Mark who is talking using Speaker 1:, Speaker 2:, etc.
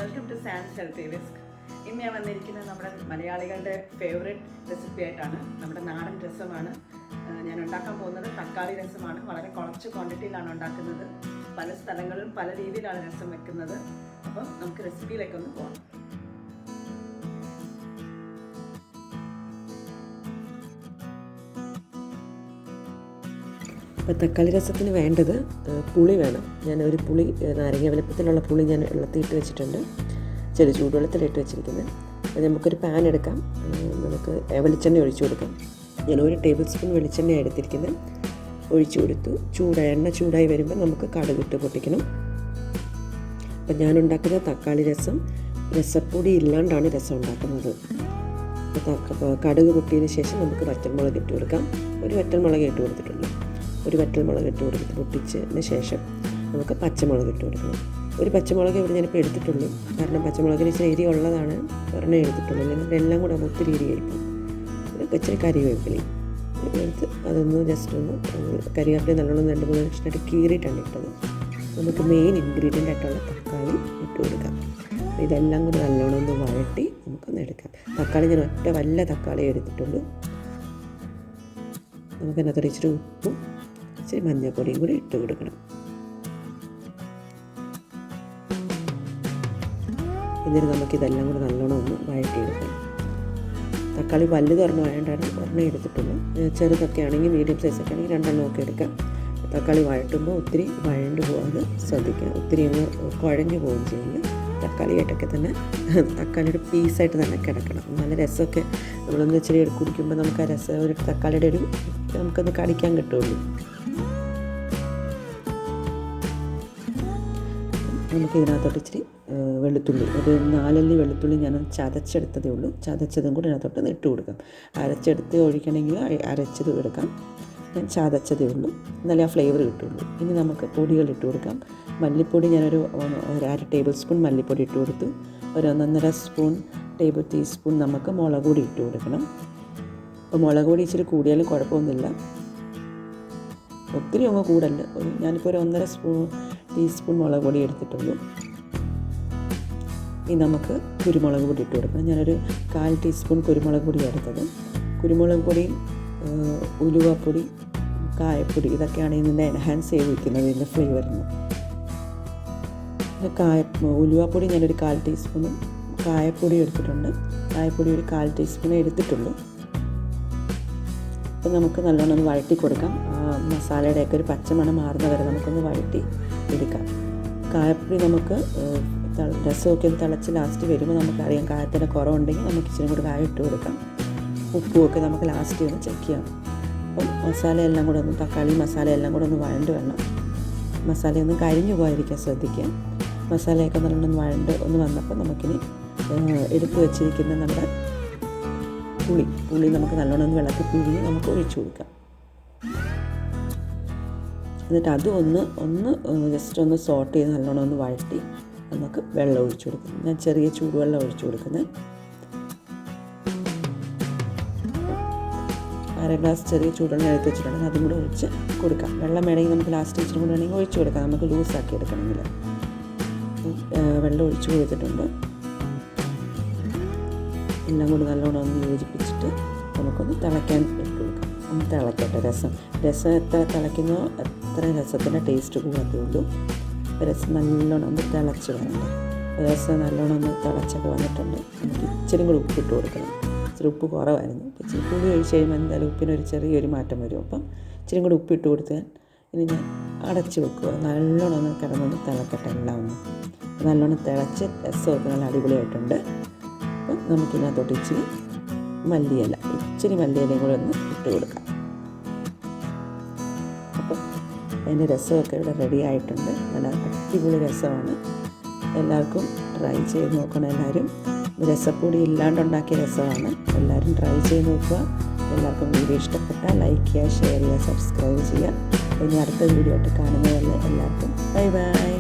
Speaker 1: Welcome to sans healthy risk. ഇന്ന് ഞാൻ വന്നിരിക്കുന്നത് നമ്മുടെ മലയാളികളുടെ ഫേവറേറ്റ് റെസിപ്പി ആയിട്ടാണ്. നമ്മുടെ നാടൻ രസമാണ് ഞാൻ ഉണ്ടാക്കാൻ പോകുന്നത്. തക്കാളി രസമാണ്. വളരെ കുറച്ച് ക്വാണ്ടിറ്റിയിലാണ് ഉണ്ടാക്കുന്നത്. പല സ്ഥലങ്ങളിലും പല രീതിയിലാണ് രസം വെക്കുന്നത്. അപ്പം നമുക്ക് റെസിപ്പിയിലേക്കൊന്ന് പോകാം.
Speaker 2: അപ്പോൾ തക്കാളി രസത്തിന് വേണ്ടത് പുളി വേണം. ഞാൻ ഒരു പുളി നാരങ്ങ വലുപ്പത്തിലുള്ള പുളി ഞാൻ വെള്ളത്തിയിട്ട് വെച്ചിട്ടുണ്ട്, ചെറിയ ചൂടുവെള്ളത്തിലിട്ട് വെച്ചിരിക്കുന്നത്. അത് നമുക്കൊരു പാൻ എടുക്കാം, നമുക്ക് വെളിച്ചെണ്ണ ഒഴിച്ചു കൊടുക്കാം. ഞാൻ 1 ടേബിൾ സ്പൂൺ വെളിച്ചെണ്ണ എടുത്തിരിക്കുന്നത്, ഒഴിച്ചു കൊടുത്തു. എണ്ണ ചൂടായി വരുമ്പോൾ നമുക്ക് കടുകിട്ട് പൊട്ടിക്കണം. അപ്പം ഞാൻ ഉണ്ടാക്കുന്ന തക്കാളി രസം രസപ്പൊടി ഇല്ലാണ്ടാണ് രസം ഉണ്ടാക്കുന്നത്. അപ്പോൾ കടുക് പൊട്ടിയതിന് ശേഷം നമുക്ക് വറ്റൽമുളക് ഇട്ട് കൊടുക്കാം. ഒരു വറ്റൽമുളക് ഇട്ട് കൊടുത്തിട്ടുള്ളൂ. ഒരു വറ്റൽമുളക് ഇട്ട് കൊടുത്ത് പൊട്ടിച്ചതിന് ശേഷം നമുക്ക് പച്ചമുളക് ഇട്ട് കൊടുക്കണം. ഒരു പച്ചമുളക് ഇവിടെ ഞാനിപ്പോൾ എടുത്തിട്ടുള്ളൂ, കാരണം പച്ചമുളകിന് ഇച്ചിരി എരി ഉള്ളതാണ് ഒരെണ്ണം എടുത്തിട്ടുള്ളൂ. അല്ലെങ്കിൽ എല്ലാം കൂടെ ഒത്തിരി എരി കഴിക്കും. ഇച്ചിരി കരിവേപ്പിലയും എടുത്ത് അതൊന്ന് ജസ്റ്റ് ഒന്ന് കരിവേപ്പില നല്ലോണം 2-3 കഷ്ണമായിട്ട് കീറിയിട്ടാണ് ഇട്ടത്. നമുക്ക് മെയിൻ ഇൻഗ്രീഡിയൻ്റ് ആയിട്ടുള്ള തക്കാളി ഇട്ട് കൊടുക്കാം. ഇതെല്ലാം കൂടി നല്ലോണം ഒന്ന് വഴട്ടി നമുക്കൊന്ന് എടുക്കാം. തക്കാളി ഞാൻ ഒറ്റ വല്ല തക്കാളി എടുത്തിട്ടുള്ളൂ. നമുക്കതിനകത്ത് ഇച്ചിരി ഉപ്പും ഇച്ചിരി മഞ്ഞൾപ്പൊടിയും കൂടി ഇട്ട് കൊടുക്കണം. എന്നിട്ട് നമുക്കിതെല്ലാം കൂടി നല്ലോണം ഒന്ന് വഴറ്റിയെടുക്കണം. തക്കാളി വലുത് ഒരെണ്ണം എടുത്തിട്ടുള്ളൂ. ചെറുതൊക്കെ ആണെങ്കിൽ മീഡിയം സൈസൊക്കെ ആണെങ്കിൽ 2 ഒക്കെ എടുക്കാം. തക്കാളി വഴട്ടുമ്പോൾ ഒത്തിരി വഴണ്ട് പോകാതെ ശ്രദ്ധിക്കുക. ഒത്തിരി അങ്ങ് കുഴഞ്ഞു പോവുകയും ചെയ്യില്ല. തക്കാളിയായിട്ടൊക്കെ തന്നെ തക്കാളിയുടെ പീസായിട്ട് തന്നെ കിടക്കണം. നല്ല രസമൊക്കെ നമ്മളൊന്ന് ഇച്ചിരി കുടിക്കുമ്പോൾ നമുക്ക് ആ രസം ഒരു തക്കാളിയുടെ ഒരു നമുക്കൊന്ന് കടിക്കാൻ കിട്ടുള്ളൂ. നമുക്കിതിനകത്തോട്ട് ഇച്ചിരി വെളുത്തുള്ളി, ഒരു 4 അല്ലി വെളുത്തുള്ളി ഞാൻ ചതച്ചെടുത്തതേ ഉള്ളൂ. ചതച്ചതും കൂടി ഇതിനകത്തോട്ട് ഇട്ട് കൊടുക്കാം. അരച്ചെടുത്ത് ഒഴിക്കണമെങ്കിൽ അരച്ചത് എടുക്കാം. ഞാൻ ചതച്ചതേ ഉള്ളൂ, എന്നാലേ ആ ഫ്ലേവർ കിട്ടുള്ളൂ. ഇനി നമുക്ക് പൊടികൾ ഇട്ട് കൊടുക്കാം. മല്ലിപ്പൊടി ഞാനൊരു 1/2 ടേബിൾ സ്പൂൺ മല്ലിപ്പൊടി ഇട്ട് കൊടുത്തു. ഒരു 1.5 ടീസ്പൂൺ നമുക്ക് മുളക് പൊടി ഇട്ട് കൊടുക്കണം. അപ്പോൾ മുളക് പൊടി ഇച്ചിരി കൂടിയാലും കുഴപ്പമൊന്നുമില്ല, ഒത്തിരി അങ്ങ് കൂടല്ല. ഞാനിപ്പോൾ ഒരു 1.5 ടീസ്പൂൺ മുളക് പൊടി എടുത്തിട്ടുള്ളൂ. ഇനി നമുക്ക് കുരുമുളക് പൊടി ഇട്ട് കൊടുക്കണം. ഞാനൊരു 1/4 ടീസ്പൂൺ കുരുമുളക് പൊടി എടുത്തത്. കുരുമുളക് പൊടിയും ഉലുവപ്പൊടി, കായപ്പൊടി ഇതൊക്കെയാണ് ഇതിൻ്റെ എൻഹാൻസ് ചെയ്ത് വയ്ക്കുന്നത്, ഇതിൻ്റെ ഫ്ലേവറിന്. ഉലുവപ്പൊടി ഞാനൊരു 1/4 ടീസ്പൂണും കായപ്പൊടി എടുത്തിട്ടുണ്ട്. കായപ്പൊടി ഒരു 1/4 ടീസ്പൂണേ എടുത്തിട്ടുള്ളൂ. അപ്പോൾ നമുക്ക് നല്ലോണം ഒന്ന് വഴറ്റി കൊടുക്കാം. മസാലയുടെയൊക്കെ ഒരു പച്ചമണം മാറുന്ന വരെ നമുക്കൊന്ന് വഴറ്റി എടുക്കാം. കായപ്പൊടി നമുക്ക് രസമൊക്കെ ഒന്ന് തിളച്ച് ലാസ്റ്റ് വരുമ്പോൾ നമുക്കറിയാം കായത്തിൻ്റെ കുറവുണ്ടെങ്കിൽ നമുക്ക് ഇച്ചിരി കൂടി കായ ഇട്ട് കൊടുക്കാം. ഉപ്പുമൊക്കെ നമുക്ക് ലാസ്റ്റ് ഒന്ന് ചെക്ക് ചെയ്യാം. അപ്പം മസാലയെല്ലാം കൂടെ ഒന്ന് തക്കാളി മസാലയെല്ലാം കൂടെ ഒന്ന് വഴണ്ട് വേണം. മസാലയൊന്നും കരിഞ്ഞു പോകാതിരിക്കാൻ ശ്രദ്ധിക്കുക. മസാലയൊക്കെ നല്ലോണം വഴണ്ട് ഒന്ന് വന്നപ്പോൾ നമുക്കിനി എടുത്ത് വെച്ചിരിക്കുന്ന നമ്മുടെ പുളി നമുക്ക് നല്ലോണം ഒന്ന് വെള്ളത്തിൽ പിഴിഞ്ഞ് നമുക്ക് ഒഴിച്ചു കൊടുക്കാം. എന്നിട്ട് അത് ഒന്ന് ജസ്റ്റ് ഒന്ന് സോട്ട് ചെയ്ത് നല്ലോണം ഒന്ന് വഴറ്റി നമുക്ക് വെള്ളം ഒഴിച്ചു കൊടുക്കും. ഞാൻ ചെറിയ ചൂടുവെള്ളം ഒഴിച്ചു കൊടുക്കുന്നത്. 1/2 ഗ്ലാസ് ചെറിയ ചൂടുവെള്ളം എടുത്ത് വെച്ചിട്ടുണ്ടെങ്കിൽ അതും കൂടെ ഒഴിച്ച് കൊടുക്കാം. വെള്ളം വേണമെങ്കിൽ നമുക്ക് ലാസ്റ്റ് ഇച്ചിരി കൂടെ വേണമെങ്കിൽ ഒഴിച്ചു കൊടുക്കാം, നമുക്ക് ലൂസാക്കി എടുക്കണമെങ്കിൽ. വെള്ളം ഒഴിച്ച് കൊടുത്തിട്ടുണ്ട്. എല്ലാം കൂടി നല്ലോണം ഒന്ന് യോജിപ്പിച്ചിട്ട് നമുക്കൊന്ന് തിളയ്ക്കാൻ ഇട്ട് കൊടുക്കാം. ഒന്ന് തിളക്കട്ടെ. രസം എത്ര തിളയ്ക്കുന്നോ അത്ര രസത്തിൻ്റെ ടേസ്റ്റ് കൂടത്തേ ഉള്ളൂ. രസം നല്ലോണം ഒന്ന് തിളച്ച് വരണ്ടേ. രസം നല്ലോണം ഒന്ന് തിളച്ചൊക്കെ വന്നിട്ടുണ്ട്. നമുക്ക് ഇച്ചിരി കൂടി ഉപ്പിട്ട് കൊടുക്കണം. ഇച്ചിരി ഉപ്പ് കുറവായിരുന്നു. ഇച്ചിരി പുളി ഒഴിച്ച് കഴിയുമ്പോൾ എന്തായാലും ഉപ്പിനൊരു ചെറിയൊരു മാറ്റം വരും. അപ്പം ഇച്ചിരി കൂടി ഉപ്പിട്ട് കൊടുത്താൽ ഇനി ഞാൻ അടച്ച് വെക്കുക. നല്ലോണം ഒന്ന് കിടന്നൊന്ന് തിളക്കട്ടെ. എല്ലാം ഒന്ന് നല്ലോണം തിളച്ച് രസമൊക്കെ നല്ല അടിപൊളിയായിട്ടുണ്ട്. അപ്പം നമുക്കിതിനകത്തോട്ട് ഇച്ചിരി മല്ലിയിലയും കൂടെ ഒന്ന് ഇട്ട് കൊടുക്കാം. അപ്പം അതിൻ്റെ രസമൊക്കെ ഇവിടെ റെഡി ആയിട്ടുണ്ട്. നല്ല അടിപൊളി രസമാണ്. എല്ലാവർക്കും ട്രൈ ചെയ്ത് നോക്കണം. എല്ലാവരും രസപ്പൊടി ഇല്ലാണ്ടുണ്ടാക്കിയ രസമാണ്. എല്ലാവരും ട്രൈ ചെയ്ത് നോക്കുക. എല്ലാവർക്കും വീഡിയോ ഇഷ്ടപ്പെട്ടാൽ ലൈക്ക് ചെയ്യുക, ഷെയർ ചെയ്യുക, സബ്സ്ക്രൈബ് ചെയ്യുക. ഇനി അടുത്ത വീഡിയോ ആയിട്ട് കാണുന്നതല്ലേ. എല്ലാവർക്കും ബൈ ബൈ.